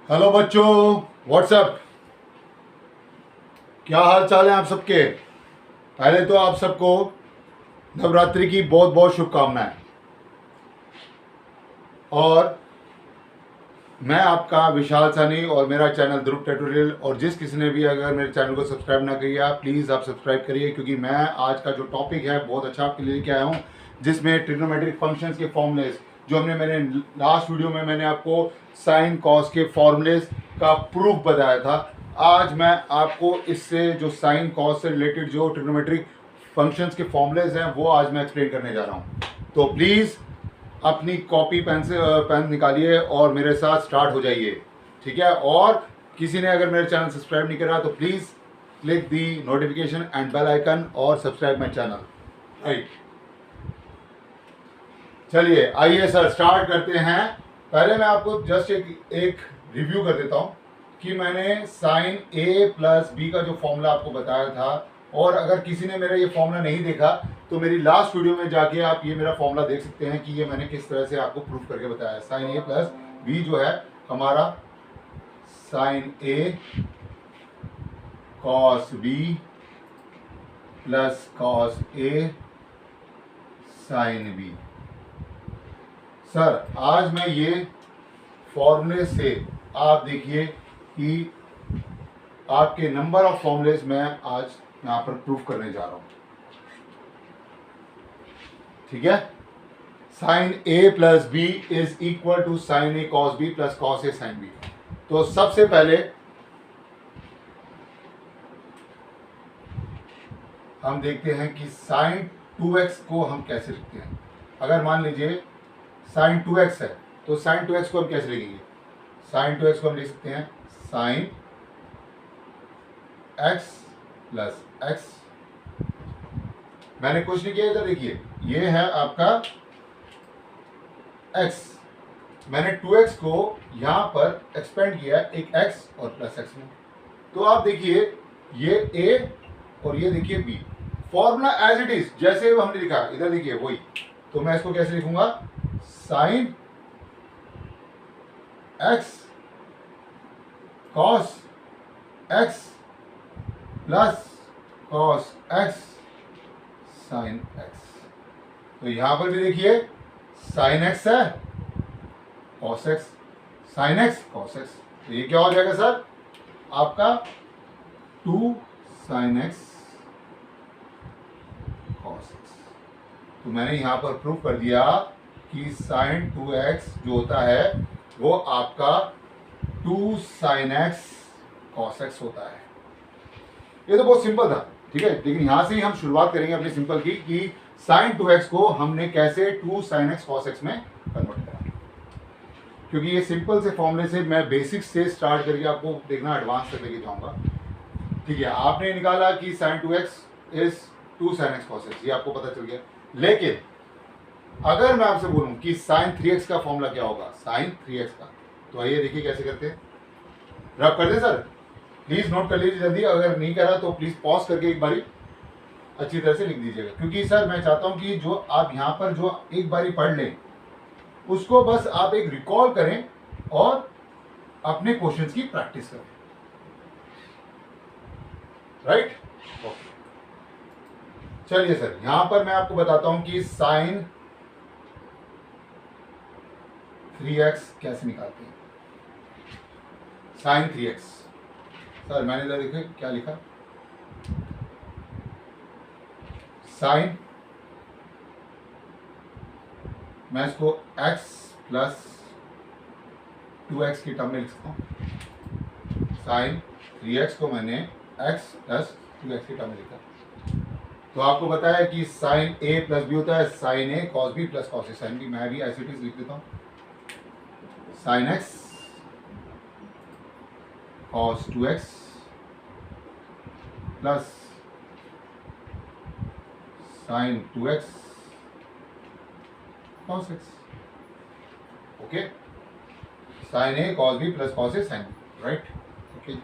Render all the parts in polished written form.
Hello बच्चों, WhatsApp, क्या हाल चाल है आप सबके। पहले तो आप सबको नवरात्रि की बहुत बहुत शुभकामनाएं। और मैं आपका विशाल सानी और मेरा चैनल ध्रुव ट्यूटोरियल। और जिस किसी ने भी अगर मेरे चैनल को सब्सक्राइब ना किया, प्लीज़ आप सब्सक्राइब करिए, क्योंकि मैं आज का जो टॉपिक है बहुत अच्छा आपके लिए लेके आया हूँ, जिसमें ट्रिग्नोमेट्रिक फंक्शंस के फॉर्मूलेस जो मैंने लास्ट वीडियो में मैंने आपको साइन कॉस के फॉर्मूलेस का प्रूफ बताया था। आज मैं आपको इससे जो साइन कॉस से रिलेटेड जो ट्रिग्नोमेट्रिक फंक्शंस के फॉर्मूलेस हैं वो आज मैं एक्सप्लेन करने जा रहा हूँ। तो प्लीज़ अपनी कॉपी पेन से पेन निकालिए और मेरे साथ स्टार्ट हो जाइए, ठीक है। और किसी ने अगर मेरे चैनल सब्सक्राइब नहीं करा तो please click the notification and bell icon और सब्सक्राइब माई चैनल, राइट। चलिए आइए सर स्टार्ट करते हैं। पहले मैं आपको जस्ट एक रिव्यू कर देता हूँ कि मैंने साइन ए प्लस बी का जो फॉर्मूला आपको बताया था, और अगर किसी ने मेरा ये फॉर्मूला नहीं देखा तो मेरी लास्ट वीडियो में जाके आप ये मेरा फॉर्मूला देख सकते हैं कि ये मैंने किस तरह से आपको प्रूफ करके बताया। साइन ए प्लस बी जो है हमारा sign A cos B plus cos A sine B. Sir आज मैं ये फॉर्मूले से आप देखिए कि आपके नंबर ऑफ फॉर्मूलेस मैं आज यहाँ पर प्रूफ करने जा रहा हूँ, ठीक है। Sine A plus B is equal to sine A cos B plus cos A sine B. तो सबसे पहले हम देखते हैं कि साइन 2x को हम कैसे लिखते हैं। अगर मान लीजिए साइन 2x है तो साइन 2x को हम कैसे लिखेंगे। साइन 2x को हम लिख सकते हैं साइन x प्लस एक्स। मैंने कुछ नहीं किया, इधर देखिए ये है आपका x। मैंने 2x को यहां पर एक्सपेंड किया एक x और प्लस x में। तो आप देखिए ये a और ये देखिए b, formula as it is जैसे हमने लिखा इधर देखिए वही। तो मैं इसको कैसे लिखूंगा, sine x cos x plus cos x sine x। तो यहां पर भी देखिए साइन x है cos x, sine x cos x। तो ये क्या हो जाएगा सर आपका 2 साइन x कॉस x। तो मैंने यहां पर प्रूफ कर दिया कि साइन 2x जो होता है वो आपका 2 साइन x कॉस x होता है। ये तो बहुत सिंपल था, ठीक है। लेकिन यहां से ही हम शुरुआत करेंगे अपने सिंपल की कि साइन 2x को हमने कैसे 2 साइन x कॉस x में कन्वर्ट करा, क्योंकि ये सिंपल से फॉर्मूले से मैं बेसिक्स से स्टार्ट करके आपको देखना एडवांस तक लेके जाऊंगा, ठीक है। आपने निकाला कि sine 2x is 2 sine x cos x, ये आपको पता चल गया। लेकिन अगर मैं आपसे बोलूं कि साइन 3x का फॉर्मूला क्या होगा, साइन 3x का, तो आइए देखिए कैसे करते हैं। रब कर दे सर, प्लीज नोट कर लीजिए जल्दी। अगर नहीं करा तो प्लीज पॉज करके एक बारी अच्छी तरह से लिख दीजिएगा, क्योंकि सर मैं चाहता हूं कि जो आप यहां पर जो एक बारी पढ़ लें उसको बस आप एक रिकॉल करें और अपने क्वेश्चंस की प्रैक्टिस करें, राइट। ओके चलिए सर यहां पर मैं आपको बताता हूं कि साइन 3x कैसे निकालते हैं। साइन 3x, सर मैंने इधर देखिए क्या लिखा, साइन, मैं इसको x प्लस 2x की टर्म में लिख सकता हूँ। साइन 3x को मैंने x प्लस 2x की टर्म में लिखा। तो आपको पता है कि साइन a प्लस बी होता है sine a cos b plus cos a sine b। मैं भी ऐसे लिख देता हूँ sine x cos 2x plus sine 2x cos x। Okay, sine a cos b plus cos a sine b, right. Okay,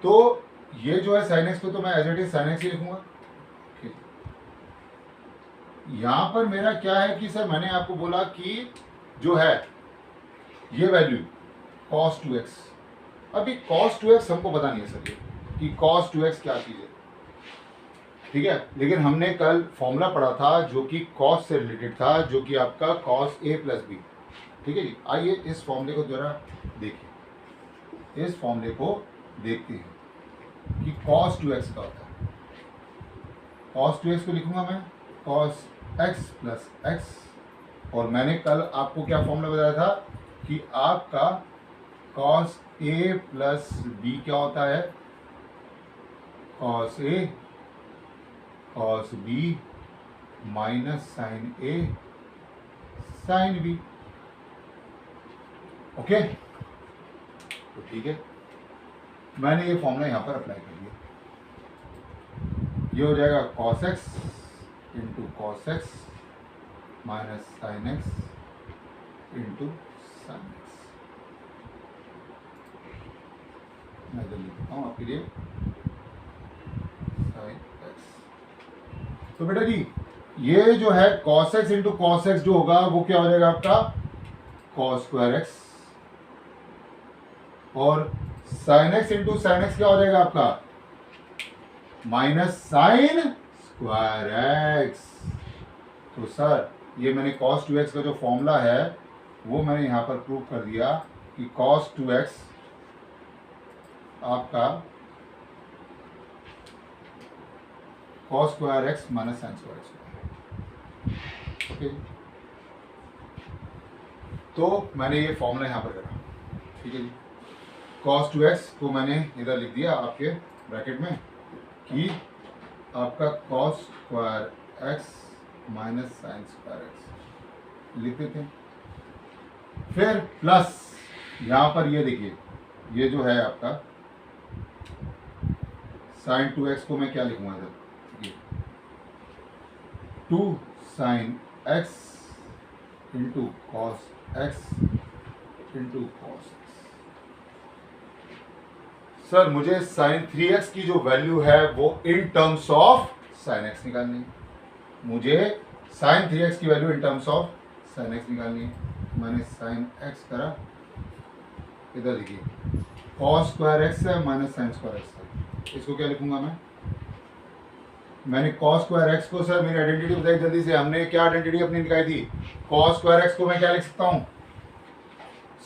तो ये जो है साइन x को तो मैं as it is sine x ही लिखूंगा। यहां पर मेरा क्या है कि सर मैंने आपको बोला कि जो है ये वैल्यू cos 2x। अभी cos 2x हमको पता नहीं है सर ये कि cos 2x क्या चीज़ है, ठीक है। लेकिन हमने कल फॉर्मूला पढ़ा था जो कि cos से रिलेटेड था, जो कि आपका cos a प्लस बी, ठीक है जी। आइए इस फॉर्मूले को जरा देखिए, इस फॉर्मूले को देखते हैं कि cos 2x का होता है। cos 2x को लिखूंगा मैं cos x प्लस एक्स, और मैंने कल आपको क्या फॉर्मूला बताया था कि आपका cos a प्लस बी क्या होता है, cos a cos b minus sine a sine b। Okay, तो ठीक है, मैंने ये फॉर्मूला यहां पर अप्लाई कर दिया। ये हो जाएगा cos x into cos x minus sine x into sine x। मैं इधर लिखता हूँ आपके लिए साइन x। तो बेटा जी ये जो है cos x into cos x जो होगा वो क्या हो जाएगा आपका cos स्क्वायर x, और sine x into sine x क्या हो जाएगा आपका माइनस साइन स्क्वायर x। तो सर ये मैंने cos 2x का जो फॉर्मूला है वो मैंने यहां पर प्रूव कर दिया कि cos 2x आपका cos square x minus sine square x। Okay, तो मैंने ये फॉर्मूला यहां पर करा, ठीक है जी। cos 2x को मैंने इधर लिख दिया आपके ब्रैकेट में कि आपका cos square x minus sine square x लिख देते हैं। फिर प्लस यहां पर ये देखिए, ये जो है आपका साइन 2x को मैं क्या लिखूंगा इधर, 2 sine x into cos x into cos x। Sir मुझे साइन 3x की जो वैल्यू है वो in terms of sine x निकालनी है। मुझे साइन 3x की value in terms of sine x निकालनी है। मैंने साइन x करा, इधर देखिए कॉस स्क्वायर x है माइनस साइन स्क्वायर x है। इसको क्या लिखूंगा मैंने cos स्क्वायर x को, सर मेरी आइडेंटिटी बताइए जल्दी से, हमने क्या आइडेंटिटी अपनी निकाली थी। cos स्क्वायर x को मैं क्या लिख सकता हूं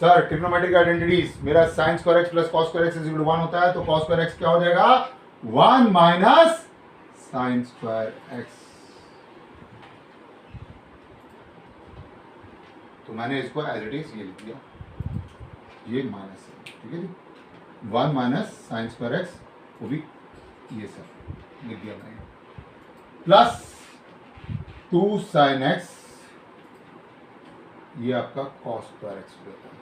सर, ट्रिग्नोमेट्रिक आइडेंटिटीज, मेरा sine square x plus cos square x equal to 1 होता है, तो cos स्क्वायर x क्या हो जाएगा 1 माइनस साइन स्क्वायर x। तो मैंने इसको एज इट इज ये लिख दिया, ये माइनस है, ठीक है जी, 1 माइनस साइन स्क्वायर x, वो भी ये सर लिख दिया मैंने, प्लस 2 साइन x, ये आपका cos स्क्वायर x होता है।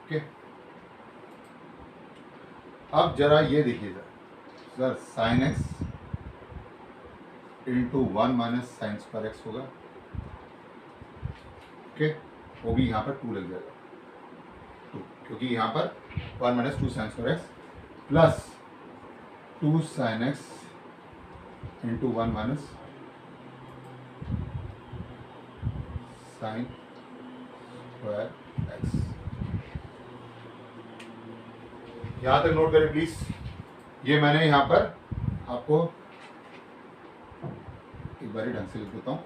ओके, अब जरा ये देखिएगा sir, sine x into 1 minus sine square x होगा, ओके, वो भी यहाँ पर 2 लग जाएगा, 2, क्योंकि यहाँ पर 1 minus 2 sine square x plus 2 sine x into 1 minus sine square x। यहां तक नोट करें प्लीज। ये मैंने यहां पर आपको एक बार ढंग से लिख देता हूं,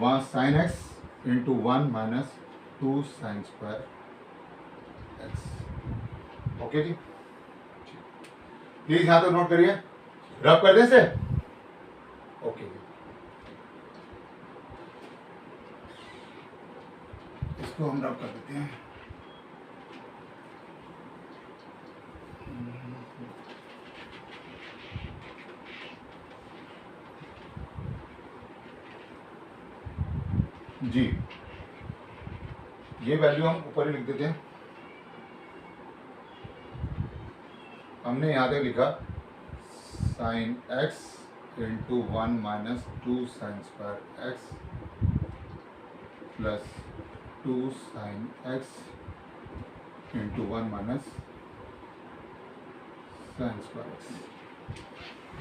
1 sine x into 1 minus 2 sine square x। Okay जी, प्लीज यहां तक नोट करिए, रब कर दें से। ओके, इसको हम रब कर देते हैं। जी, ये वैल्यू हम ऊपर ही लिख देते हैं। हमने यहां तक लिखा sine x into 1 minus 2 sine square x plus 2 sine x into 1 minus sine square x।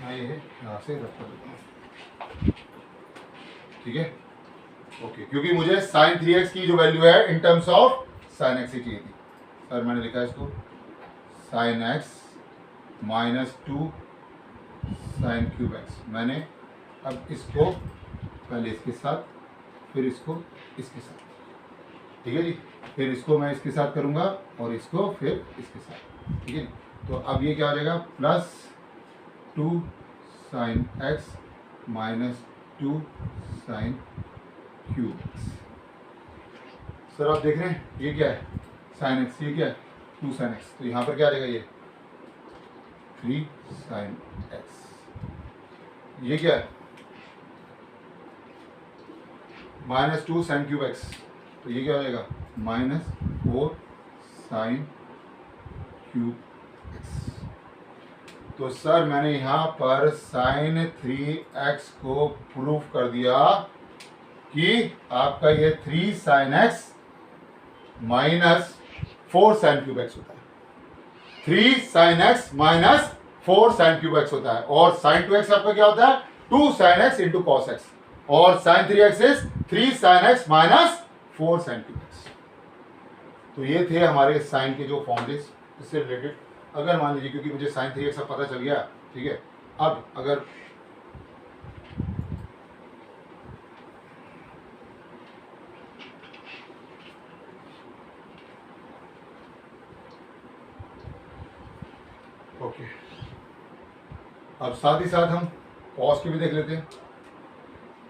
मैं ये यहाँ से रख कर देता हूँ, ठीक है। ओके, क्योंकि मुझे साइन 3x की जो वैल्यू है in terms of sine x ही चाहिए थी। सर मैंने लिखा है इसको sine x minus 2 sine cube x. मैंने अब इसको पहले इसके साथ, फिर इसको इसके साथ, ठीक है जी। फिर इसको मैं इसके साथ करूँगा और इसको फिर इसके साथ, ठीक है। तो अब ये क्या हो जाएगा, plus 2 sine x minus 2 sine cube x. Sir आप देख रहे हैं ये क्या है, साइन एक्स, ये क्या है 2 साइन एक्स। तो यहाँ पर क्या आ जाएगा, ये 3 साइन एक्स। ये क्या है, माइनस 2 साइन क्यूब एक्स। तो ये क्या हो जाएगा, माइनस 4 साइन क्यूब एक्स। तो सर मैंने यहाँ पर साइन 3x को प्रूफ कर दिया कि आपका ये 3 sine x minus 4 sine cube x होता है। 3 sine x minus 4 sine cube x होता है। और साइन 2x आपका क्या होता है, 2 sine x into cos x. और sine 3x is 3 sine x minus 4 sine cube x. तो ये थे हमारे साइन के जो फॉर्मूले इससे रिलेटेड। अगर मान लीजिए, क्योंकि मुझे साइन 3x सब पता चल गया, ठीक है। अब अगर ओके, अब साथ ही साथ हम कॉस के भी देख लेते हैं।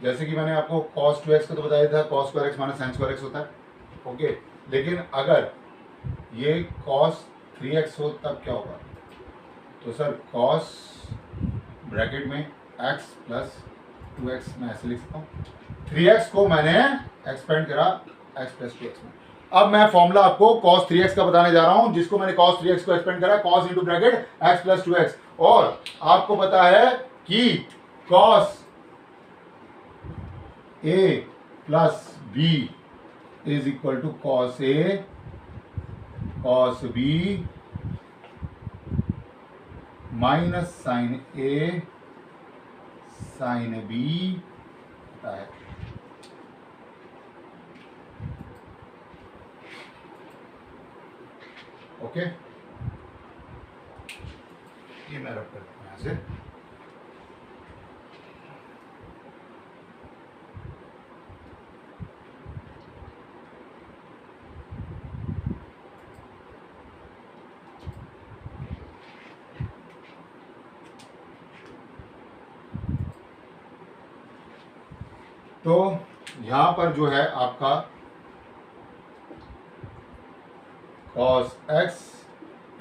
जैसे कि मैंने आपको cos 2x का तो बताया था, cos square x minus sine square x होता है, ओके। लेकिन अगर ये cos 3x हो तब क्या होगा, तो सर cos ब्रैकेट में x प्लस 2x मैं ऐसे लिख सकता हूँ। 3x को मैंने एक्सपेंड करा x प्लस 2x में। अब मैं फॉर्मूला आपको cos 3x का बताने जा रहा हूं, जिसको मैंने cos 3x को एक्सपेंड करा cos into bracket x plus 2x। और आपको पता है कि cos a plus b is equal to cos a cos b minus sine a sine b होता है। ओके, ये मैं रख करता हूं यहां से। तो यहां पर जो है आपका cos x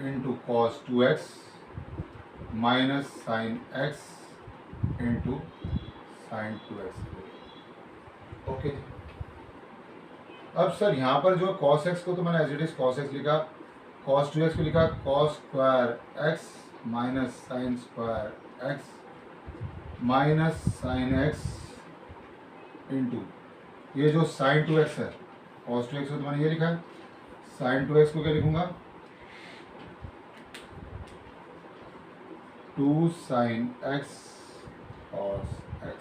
into cos 2x minus sine x into sine 2x। Okay, अब सर यहाँ पर जो cos x को तो मैंने as it is cos x लिखा, cos 2x को लिखा cos square x minus sine square x minus sine x into ये जो साइन 2x है, cos 2x को तो मैंने ये लिखा है, साइन 2x को क्या लिखूंगा 2 sine x cos x।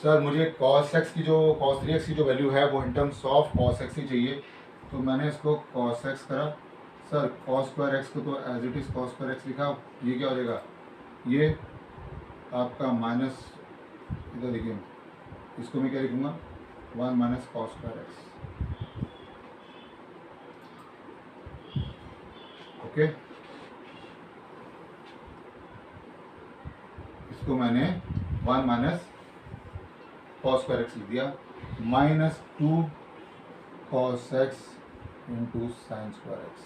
Sir मुझे cos x की जो cos 3x की जो वैल्यू है वो in terms of cos x ही चाहिए, तो मैंने इसको cos x करा। सर cos स्क्वायर x को तो as it is cos square x लिखा। ये क्या हो जाएगा, ये आपका माइनस, इधर देखिए इसको मैं क्या लिखूंगा 1 minus cos square x। Okay, इसको मैंने 1 माइनस cos स्क्वायर x लिख दिया, minus 2 cos x into sign square x।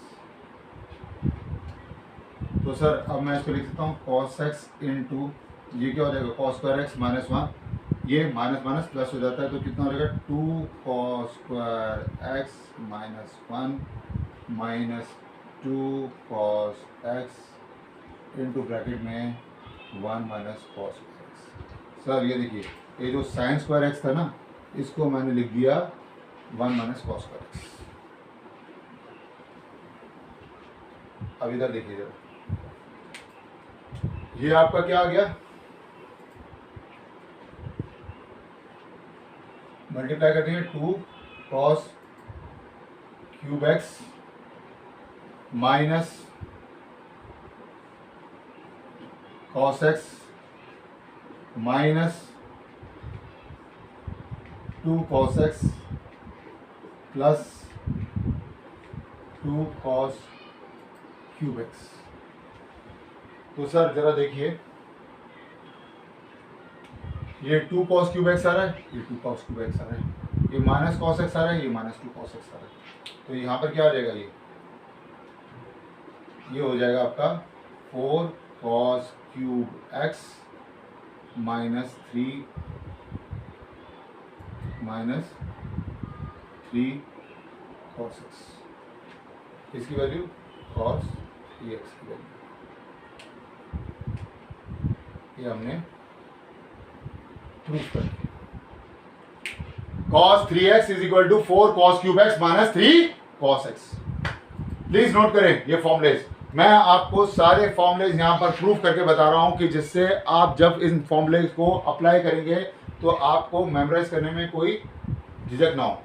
तो सर अब मैं इसको लिख सकता हूँ cos x इंटू ये क्या हो जाएगा cos स्क्वायर x माइनस 1, ये माइनस माइनस प्लस हो जाता है, तो कितना हो जाएगा 2 cos square x minus 1 minus 2 cos x into bracket में 1 minus cos square x। Sir ये देखिए, ये जो साइन स्क्वायर x था ना, इसको मैंने लिख दिया 1 माइनस cos स्क्वायर x। अब इधर देखिए जरा, ये आपका क्या आ गया, मल्टीप्लाई करते हैं 2 cos cube x minus cos x minus 2 cos x plus 2 cos cube x. तो सर जरा देखिए, ये 2 cos क्यूब एक्स आ रहा है, ये 2 cos क्यूब एक्स आ रहा है, ये माइनस cos x आ रहा है, ये माइनस 2 cos x आ रहा है। तो यहाँ पर क्या आ जाएगा, ये हो जाएगा आपका 4 cos cube x minus 3 cos x। इसकी वैल्यू cos 3x की वैल्यू, ये हमने प्रूफ कर दिया। cos 3x is equal to 4 cos cube x minus 3 cos x। Please note करें ये फॉर्मुलेज, मैं आपको सारे फॉर्मुलेज यहां पर प्रूफ करके बता रहा हूं कि जिससे आप जब इन फॉर्मुलेज को अप्लाई करेंगे तो आपको मेमोराइज करने में कोई झिझक ना हो,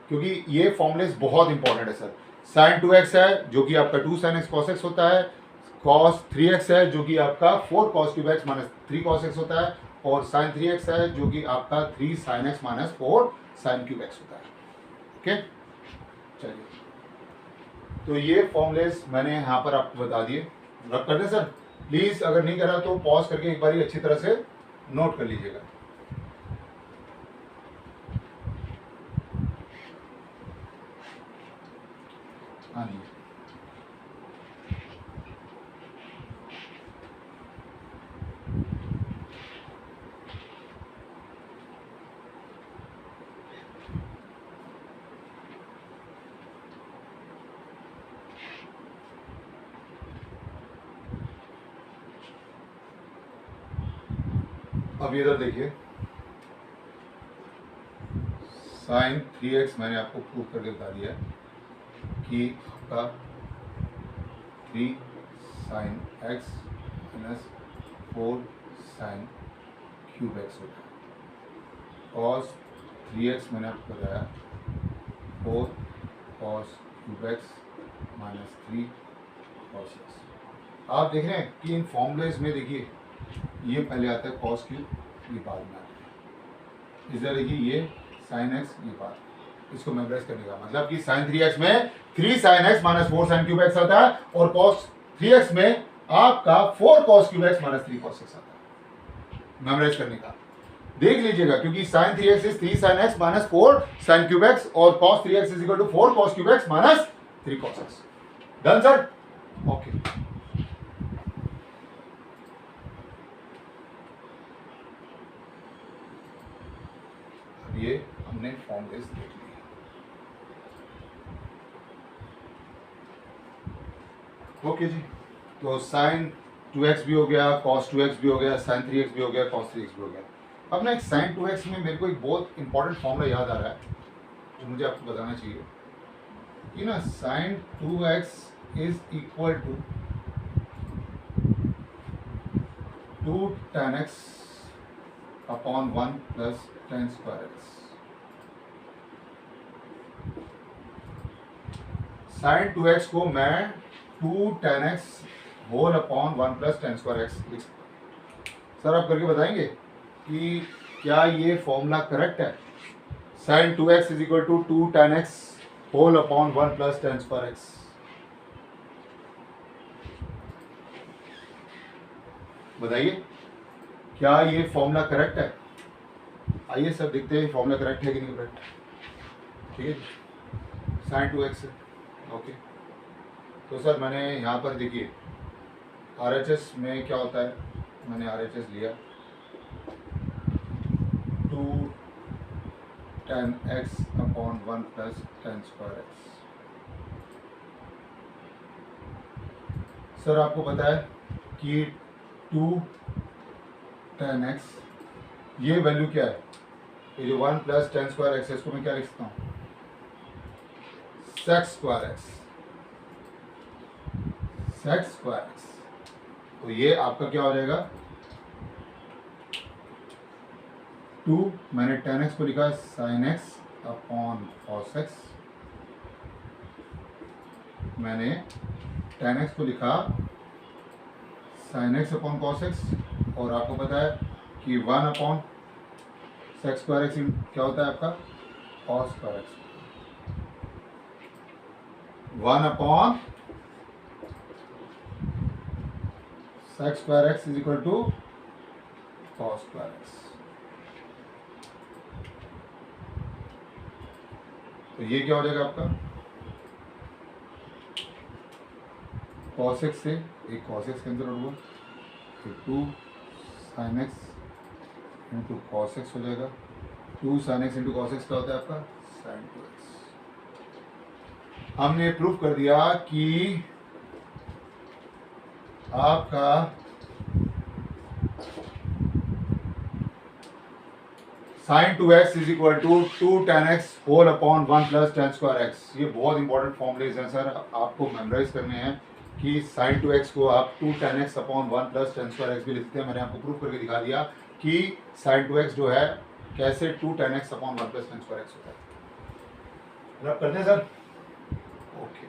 क्योंकि ये फॉर्मुलेज बहुत इंपॉर्टेंट है सर। sin 2x है जो कि आपका 2 sin x cos x होता है, cos 3x है जो कि आपका 4 cos cube x minus 3 cos x होता है, और sin 3x है जो कि आपका 3 sin x minus 4 sin cube x होता है। ओके, चलिए, तो ये फॉर्मुलेज मैंने यहाँ पर आपको बता दिए। रब कर दें सर, प्लीज अगर नहीं करा तो पॉज करके एक बार अच्छी तरह से नोट कर लीजिएगा। हाँ जी, अब इधर देखिए, sin 3x मैंने आपको प्रूफ करके बता दिया कि आपका 3 sin x minus 4 sin cube x होता है। cos 3x मैंने आपको बताया 4 cos cube x minus 3 cos x। आप देख रहे हैं कि इन फॉर्मुलेज में देखिए, ये पहले आता है cos क्यूब, ये बाद में आता है। इधर देखिए ये sin x, ये बाद, इसको मेमोराइज करने का मतलब कि sin 3x में 3 sin x minus 4 sin cube x आता है, और cos 3x में आपका 4 cos cube x minus 3 cos x आता है। मेमोराइज करने का देख लीजिएगा, क्योंकि sin 3x is 3 sin x minus 4 sin cube x, और cos 3x is equal to 4 cos cube x minus 3 cos x। Done sir? Okay, ये हमने फॉर्मुलेज देख लिए। ओके जी, तो sin 2x भी हो गया, cos 2x भी हो गया, sin 3x भी हो गया, cos 3x भी हो गया। अब ना एक sin 2x में मेरे को एक बहुत इंपॉर्टेंट फॉर्मूला याद आ रहा है जो मुझे आपको बताना चाहिए कि ना sin 2x is equal to 2 tan x upon 1 plus tan square x। sin 2x को मैं 2 tan x whole upon 1 plus tan square x लिख सकता हूँ। सर आप करके बताएंगे कि क्या ये फॉर्मूला करेक्ट है? sin 2x is equal to 2 tan x whole upon 1 plus tan square x। बताइए, क्या ये फॉर्मूला करेक्ट है? आइए सर देखते हैं फॉर्मूला करेक्ट है कि नहीं करेक्ट। ठीक है, sin 2x है। ओके, तो सर मैंने यहाँ पर देखिए RHS में क्या होता है, मैंने RHS लिया 2 tan x upon 1 plus tan square x। Sir आपको पता है कि 2 tan x, ये वैल्यू क्या है, ये जो 1 प्लस tan स्क्वायर x है, इसको मैं क्या लिख सकता हूँ, sec square x, sec square x। तो ये आपका क्या हो जाएगा, 2 मैंने tan x को लिखा sin x upon cos x मैंने tan x को लिखा sin x upon cos x, और आपको पता है कि 1 अपॉन sec स्क्वायर x क्या होता है आपका cos square x, 1 upon sec square x is equal to cos square x। तो ये क्या हो जाएगा आपका cos x से एक cos x कैंसिल आउट हुआ, फिर 2 sin x into cos x हो जाएगा। 2 sin x into cos x क्या होता है आपका sin 2x। हमने प्रूफ कर दिया कि आपका sin 2x is equal to 2 tan x whole upon 1 plus tan square x। ये बहुत इंपॉर्टेंट फॉर्मूलेज हैं सर, आपको मेमोराइज करने हैं कि sin 2x को आप 2 tan x upon 1 plus tan square x भी लिखते हैं। मैंने आपको प्रूफ करके दिखा दिया कि sin 2x जो है कैसे 2 tan x upon 1 plus tan square x होता है। आप करते हैं sir? Okay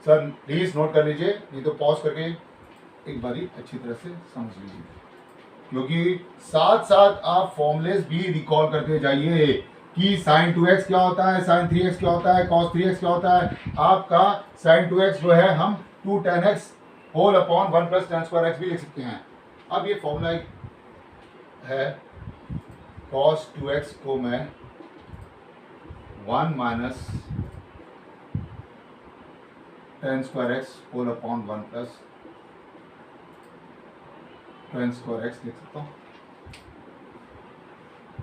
sir, please note कर लीजिए, नहीं तो पॉज करके एक बारी अच्छी तरह से समझ लीजिए, क्योंकि साथ साथ आप फॉर्मूलेस भी रिकॉल करते जाइए कि sin 2x क्या होता है, sin 3x क्या होता है, cos 3x क्या होता है। आपका sin 2x जो है हम 2 tan x whole upon 1 plus tan square x भी लिख सकते हैं। अब ये फॉर्मूला है cos 2x को मैं 1 minus tan square x whole upon 1 plus tan square x लिख सकता हूँ।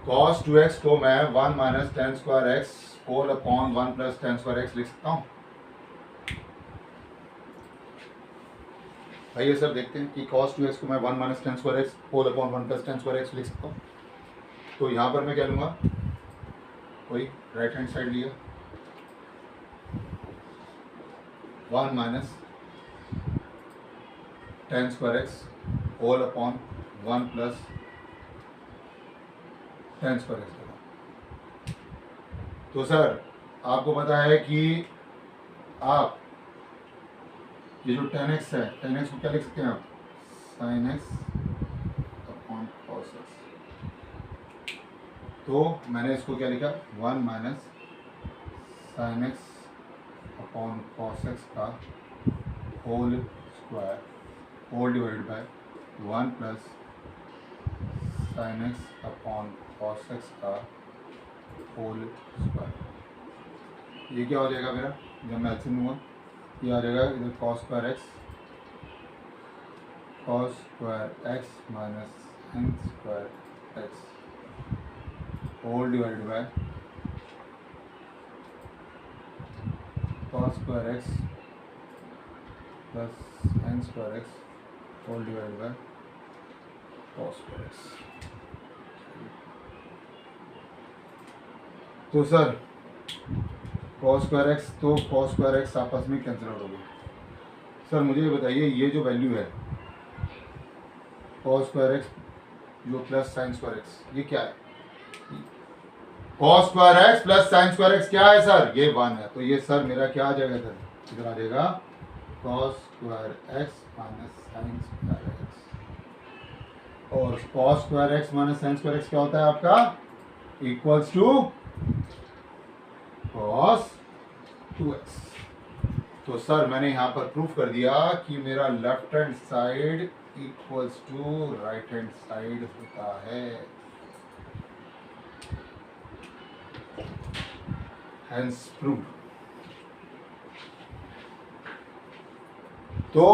cos 2x को मैं 1 minus tan square x whole upon 1 plus tan square x लिख सकता हूँ। आइए सर देखते हैं कि cos 2x को मैं 1 minus tan square x whole upon 1 plus tan square x लिख सकता हूँ। तो यहाँ पर मैं क्या लूँगा, कोई राइट हैंड साइड लिया, 1 minus tan square x whole upon 1 plus tan square x लगा। तो सर आपको पता है कि आप ये जो tan x है, tan x को क्या लिख सकते हैं आप sin x upon cos x। तो मैंने इसको क्या लिखा 1 minus sin x upon cos x का whole square whole divided by 1 plus sin x upon cos x का होल स्क्वायर। ये क्या हो जाएगा मेरा, जब मैं एलसीएम लूँगा ये आ जाएगा इधर cos square x minus sin square x divided divided बाय cos square x plus sin square x divided divided बाय cos स्क्वायर x। तो सर cos स्क्वायर x तो cos स्क्वायर x आपस में कैंसिल आउट हो गए। सर मुझे ये बताइए, ये जो वैल्यू है cos स्क्वायर x जो प्लस sin स्क्वायर x, ये क्या है? cos square x plus sin square x क्या है सर? ये 1 है। तो ये सर मेरा क्या आ जाएगा सर, इधर आ जाएगा cos square x minus sin square x। और cos square x minus sin square x क्या होता है आपका, इक्वल्स टू cos 2x। तो सर मैंने यहाँ पर प्रूफ कर दिया कि मेरा left hand side equals to right hand side होता है। Hence proved। तो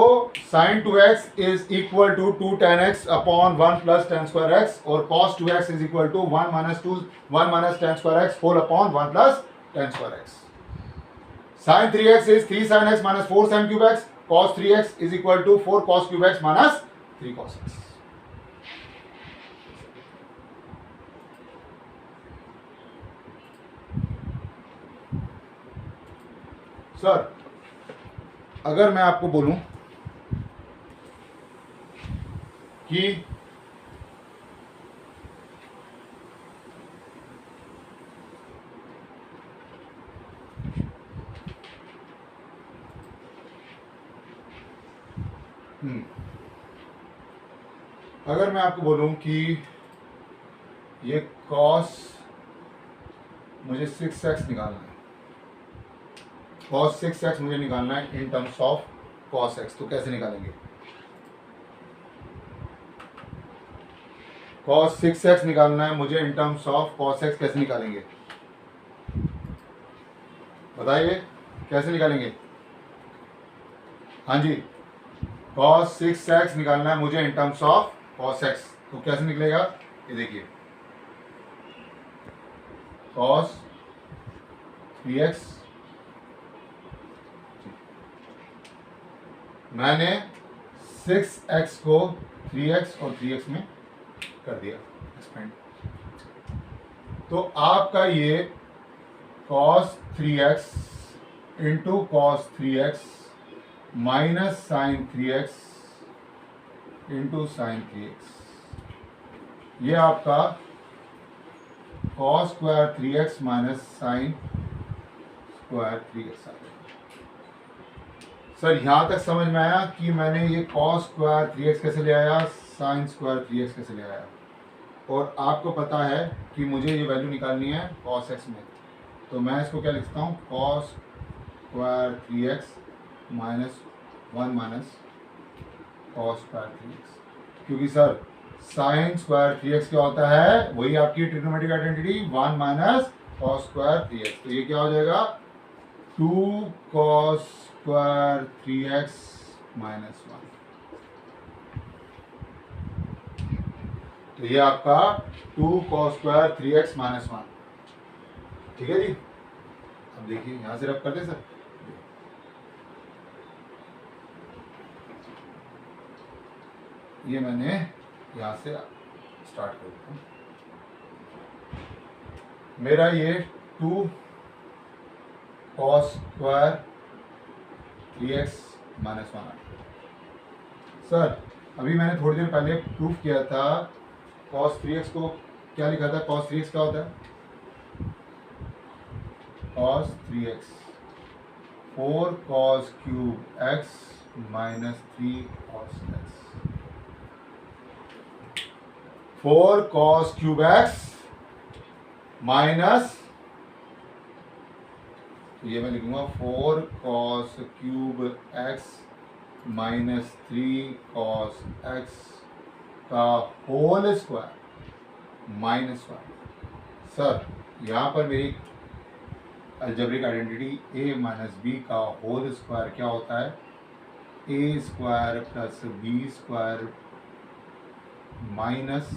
sin 2x is equal to 2 tan x upon 1 plus tan square x, और cos 2x is equal to 1 minus tan square x whole upon 1 plus tan square x। sin 3x is 3 sin x minus 4 sin cube x, cos 3x is equal to 4 cos cube x minus 3 cos x। Sir अगर मैं आपको बोलूं कि अगर मैं आपको बोलूं कि ये कॉस मुझे 6x निकालना है, cos 6x मुझे निकालना है in terms of cos x, तो कैसे निकालेंगे? cos 6x निकालना है मुझे इन टर्म्स ऑफ cos x, कैसे निकालेंगे बताइए, कैसे निकालेंगे? हाँ जी, cos 6x निकालना है मुझे इन टर्म्स ऑफ cos x, तो कैसे निकलेगा? ये देखिए, cos 3x, मैंने 6x को 3x और 3x में कर दिया एक्सपेंड, तो आपका ये cos 3x into cos 3x minus sine 3x into sine 3x, ये आपका cos square 3x minus sine square 3x आ गया। सर यहाँ तक समझ में आया कि मैंने ये cos स्क्वायर 3x कैसे ले आया, साइन स्क्वायर 3x कैसे ले आया, और आपको पता है कि मुझे ये वैल्यू निकालनी है cos x में, तो मैं इसको क्या लिखता हूँ, cos square 3x minus 1 minus cos square 3x, क्योंकि सर साइन स्क्वायर 3x क्या होता है, वही आपकी trigonometric identity 1 minus cos square 3x, तो ये क्या हो जाएगा 2 cos स्क्वायर 3x माइनस 1, तो ये आपका 2 cos स्क्वायर 3x माइनस 1, ठीक है जी। अब देखिए यहां से रब कर दे सर, ये मैंने यहां से स्टार्ट कर दिया, मेरा ये 2 cos square 3x minus 1। Sir अभी मैंने थोड़ी देर पहले प्रूफ किया था, cos 3x को क्या लिखा था, cos 3x क्या होता है, cos 3x 4 cos cube x minus 3 cos x, 4 cos cube x minus, ये मैं लिखूंगा 4 cos cube x minus 3 cos x का होल स्क्वायर माइनस 1। सर यहाँ पर मेरी algebraic identity a minus B का होल स्क्वायर क्या होता है, a square plus b square minus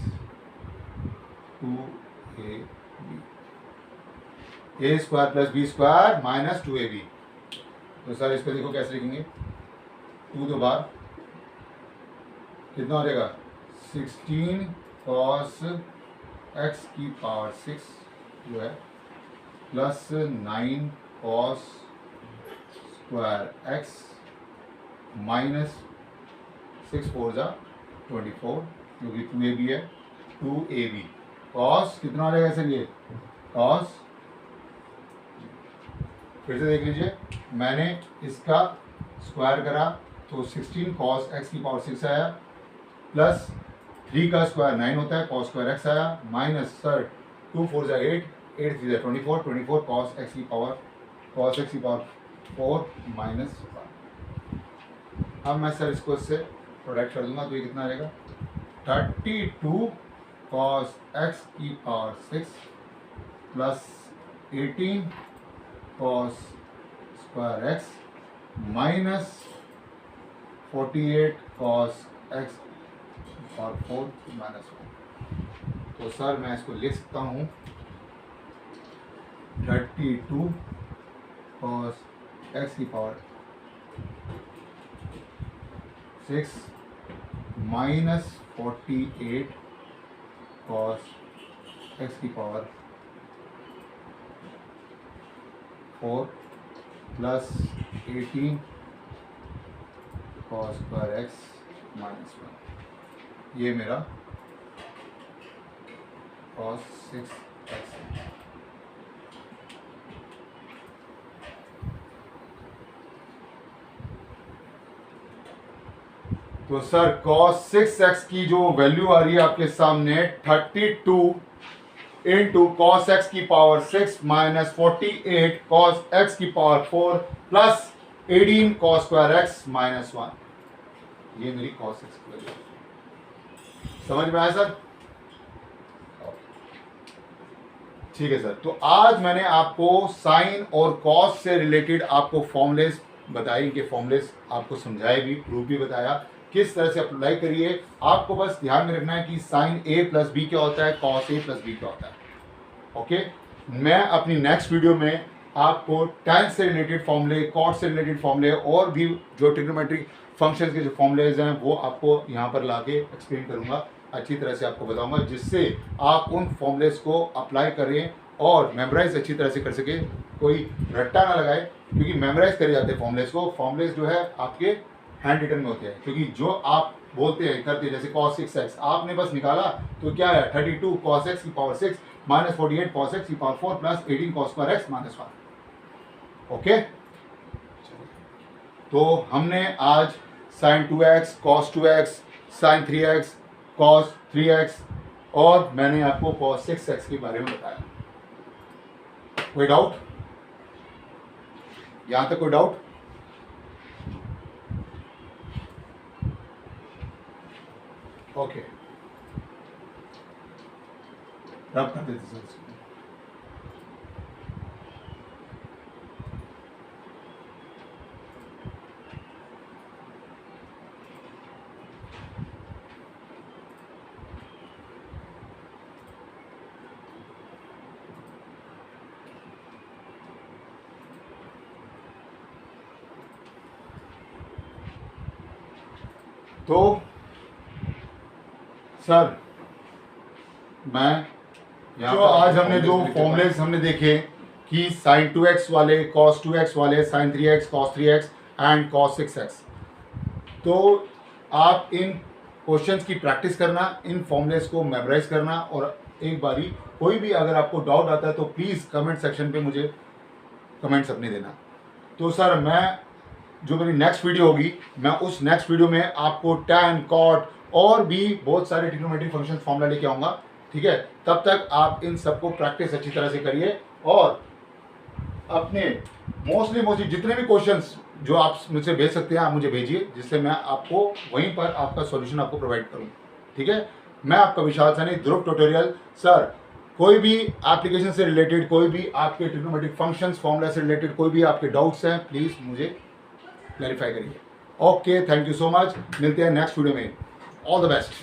2ab, a square plus B square minus 2ab। तो sir इसको देखो कैसे लिखेंगे, 2 दो बार कितना हो जाएगा, 16 cos x की पावर 6 जो है plus 9 cos square x minus 6 4 जा 24, क्योंकि 2ab है, 2ab cos कितना हो जाएगा सर, ये cos, फिर से देख लीजिए, मैंने इसका स्क्वायर करा तो 16 cos x की पावर 6 आया, प्लस 3 का स्क्वायर 9 होता है, cos स्क्वायर x आया, माइनस सर 2 4 जा 8, 8 3 जा 24, 24 cos x की पावर 4 माइनस 1। अब मैं सर इसको इससे प्रोडक्ट कर दूंगा, तो ये कितना आ जाएगा, 32 cos x की power 6 plus 18 cos square x minus 48 cos x और 4 माइनस 1। तो सर मैं इसको लिख सकता हूँ 32 cos x की पावर 6 माइनस 48 cos x की power 4 plus 18 cos square x minus 1, ये मेरा cos 6x है। तो सर cos 6x की जो वैल्यू आ रही है आपके सामने 32 इंटू cos x की पावर 6 माइनस 48 cos x की power 4 plus 18 cos square x minus 1। ये मेरी cos x की वैल्यू समझ में आया सर? ठीक है सर। तो आज मैंने आपको साइन और कॉस से रिलेटेड आपको फॉर्मूलेस बताए, इनके फॉर्मूलेस आपको समझाए भी, प्रूफ भी बताया किस तरह से अप्लाई करिए। आपको बस ध्यान में रखना है कि साइन ए प्लस बी क्या होता है, कॉस ए प्लस बी क्या होता है। ओके, मैं अपनी नेक्स्ट वीडियो में आपको tan से रिलेटेड फॉर्मूले, कॉट से रिलेटेड फॉर्मूले और भी जो ट्रिग्नोमेट्रिक फंक्शंस के जो फॉर्मूलेज हैं वो आपको यहाँ पर लाके एक्सप्लेन करूँगा, अच्छी तरह से आपको बताऊंगा, जिससे आप उन फॉर्मूलेज को अप्लाई करें और मेमोराइज अच्छी तरह से कर सके, कोई रट्टा ना लगाए, क्योंकि मेमोराइज करे जाते हैं फॉर्मूलेज को। फॉर्मूलेज जो है आपके हैंड रिटन में होते हैं, क्योंकि जो आप बोलते हैं करते हैं, जैसे cos 6x आपने बस निकाला तो क्या है 32 cos x की पावर 6 माइनस 48 cos x की power 4 plus 18 cos square x minus 1। Okay, तो हमने आज sin 2x, cos 2x, sin 3x, cos 3x और मैंने आपको cos 6x के बारे में बताया। कोई डाउट? यहां तक कोई डाउट? ओके, रब कर देते सर। तो सर मैं जो आज हमने जो फॉर्मूलेस हमने देखे कि sin 2x वाले, cos 2x वाले, sin 3x, cos 3x and cos 6x, तो आप इन क्वेश्चंस की प्रैक्टिस करना, इन फॉर्मूलेस को मेमोराइज करना, और एक बारी कोई भी अगर आपको डाउट आता है तो प्लीज़ कमेंट सेक्शन पे मुझे कमेंट्स अपने देना। तो सर मैं जो मेरी नेक्स्ट वीडियो होगी, मैं उस नेक्स्ट वीडियो में आपको tan, cot और भी बहुत सारे ट्रिग्नोमेट्रिक फंक्शन फॉर्मूला लेके आऊँगा। ठीक है, तब तक आप इन सबको प्रैक्टिस अच्छी तरह से करिए और अपने मोस्टली जितने भी क्वेश्चंस जो आप मुझसे भेज सकते हैं आप मुझे भेजिए, जिससे मैं आपको वहीं पर आपका सॉल्यूशन आपको प्रोवाइड करूँ। ठीक है, मैं आपका विशाल सैनी, ध्रुव ट्यूटोरियल। सर कोई भी एप्लीकेशन से रिलेटेड, कोई भी आपके ट्रिग्नोमेट्रिक फंक्शंस फॉर्मूला से रिलेटेड कोई भी आपके डाउट्स हैं, प्लीज़ मुझे क्लैरिफाई करिए। Okay, thank you so much, मिलते हैं नेक्स्ट वीडियो में। All the best.